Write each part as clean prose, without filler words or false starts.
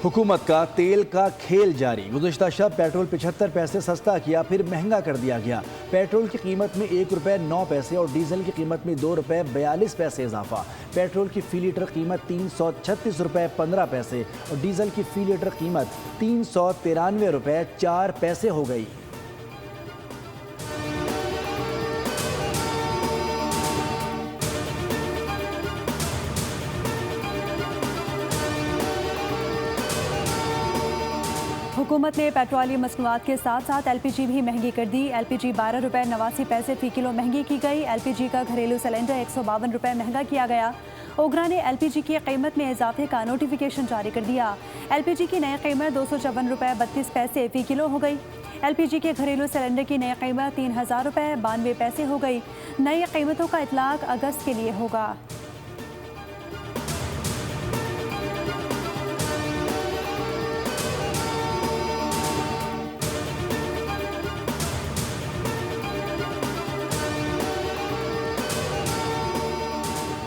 हुकूमत का तेल का खेल जारी। गुज़िश्ता शब पेट्रोल 75 पैसे सस्ता किया, फिर महंगा कर दिया गया। पेट्रोल की कीमत में ₹1.09 और डीजल की कीमत में ₹2.42 इजाफा। पेट्रोल की फ़ी लीटर कीमत ₹336.15 और डीजल की फ़ी लीटर कीमत ₹393.04 हो गई। हुकूमत ने पेट्रोलियम मसनूआत के साथ साथ LPG भी महंगी कर दी। LPG ₹12.89 फ़ी किलो महंगी की गई। LPG का घरेलू सिलेंडर ₹152 महंगा किया गया। ओगरा ने LPG की कीमत में इजाफे का नोटिफिकेशन जारी कर दिया। LPG की नई कीमत ₹254.32 फ़ी किलो हो गई। LPG के घरेलू सिलेंडर की नई कीमत ₹3000.92 हो गई। नई कीमतों का इतलाक अगस्त के लिए होगा।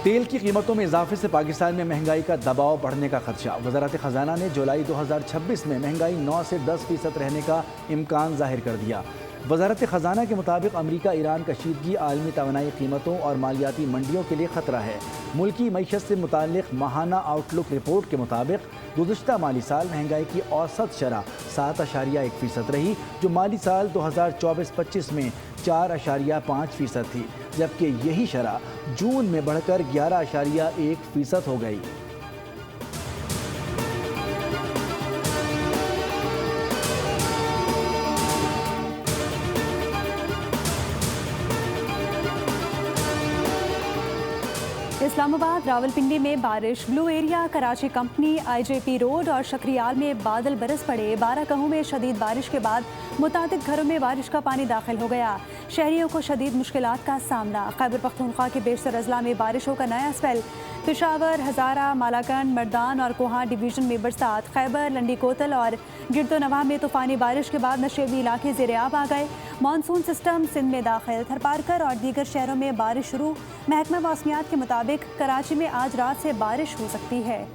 तेल की कीमतों में इजाफे से पाकिस्तान में महंगाई का दबाव बढ़ने का खदशा। वज़ारत ख़जाना ने जुलाई 2026 में महंगाई 9 से 10% रहने का इम्कान जाहिर कर दिया। वज़ारत ख़जाना के मुताबिक अमरीका ईरान कशीदगी आलमी तवानाई कीमतों और मालियाती मंडियों के लिए ख़तरा है। मुल्की मईशत से मुताल्लिक़ माहाना आउटलुक रिपोर्ट के मुताबिक गुज़िश्ता माली साल महंगाई की औसत शरह 7.1% रही, जो माली साल 2024-25 में 4.5% थी, जबकि यही शरह जून में बढ़कर 11.1% हो गई। इस्लामाबाद रावलपिंडी में बारिश, blue area, Karachi company, IJP road और शक्रियाल में बादल बरस पड़े। 12 कहूं में शदीद बारिश के बाद मुतादिद घरों में बारिश का पानी दाखिल हो गया। शहरियों को शदीद मुश्किलात का सामना। खैबर पख्तूनख्वा के बेशतर अजला में बारिशों का नया स्पेल। पेशावर, हज़ारा, मालाकंड, मर्दान और कोहा डिवीज़न में बरसात। खैबर, लंडी कोतल और गिरदोनवाह में तूफ़ानी बारिश के बाद नशेबी इलाके ज़ेर-ए-आब आ गए। मानसून सिस्टम सिंध में दाखिल। थरपारकर और दीगर शहरों में बारिश शुरू। महकमा मौसमियात के मुताबिक कराची में आज रात से बारिश हो सकती है।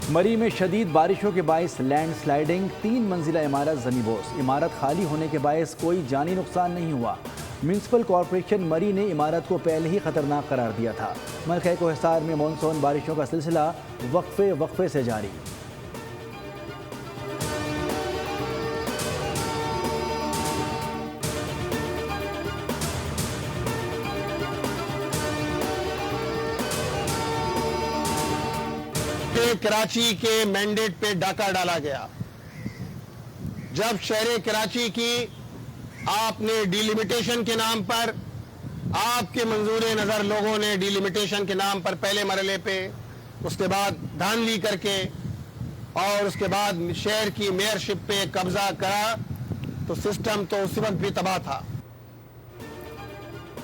मरी में शदीद बारिशों के बायस लैंड स्लाइडिंग, 3 मंजिला इमारत ज़मींदोज़। इमारत खाली होने के बायस कोई जानी नुकसान नहीं हुआ। म्यूनसिपल कॉरपोरेशन मरी ने इमारत को पहले ही खतरनाक करार दिया था। मलखे को हिसार में मानसून बारिशों का सिलसिला वक्फे से जारी। कराची के मैंडेट पे डाका डाला गया। जब शहर कराची की आपने डिलिमिटेशन के नाम पर, आपके मंजूर नज़र लोगों ने डिलिमिटेशन के नाम पर पहले मरहले पे, उसके बाद धांधली करके और उसके बाद शहर की मेयरशिप पे कब्जा करा, तो सिस्टम तो उस वक्त भी तबाह था।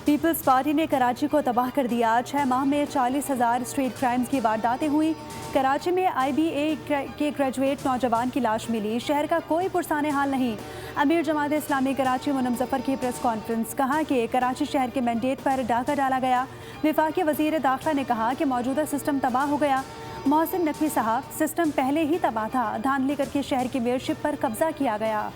पीपल्स पार्टी ने कराची को तबाह कर दिया। 6 माह में 40,000 स्ट्रीट क्राइम्स की वारदातें हुई। कराची में IBA के ग्रेजुएट नौजवान की लाश मिली। शहर का कोई पुरसाने हाल नहीं। अमीर जमात इस्लामी कराची मुनम जफर की प्रेस कॉन्फ्रेंस। कहा कि कराची शहर के मैंडेट पर डाका डाला गया। विफाकी वजीर दाखिला ने कहा कि मौजूदा सिस्टम तबाह हो गया। मोहसिन नकवी साहब, सिस्टम पहले ही तबाह था। धांधली करके शहर की मेयरशिप पर कब्जा किया गया।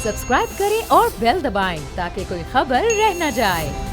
सब्सक्राइब करें और बेल दबाएं ताकि कोई खबर रह न जाए।